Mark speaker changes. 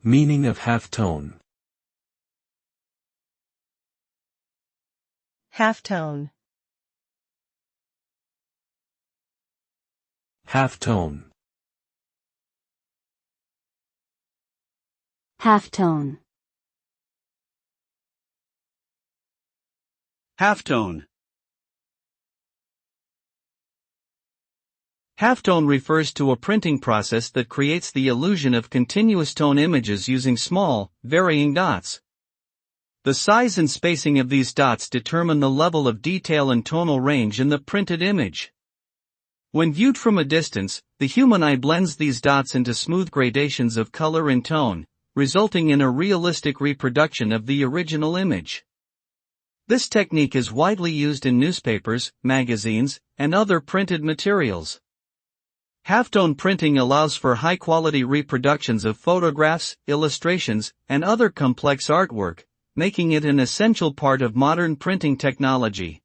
Speaker 1: Meaning of halftone.
Speaker 2: Halftone.
Speaker 1: Halftone.
Speaker 3: Halftone.
Speaker 4: Halftone. Halftone refers to a printing process that creates the illusion of continuous tone images using small, varying dots. The size and spacing of these dots determine the level of detail and tonal range in the printed image. When viewed from a distance, the human eye blends these dots into smooth gradations of color and tone, resulting in a realistic reproduction of the original image. This technique is widely used in newspapers, magazines, and other printed materials. Halftone printing allows for high-quality reproductions of photographs, illustrations, and other complex artwork, making it an essential part of modern printing technology.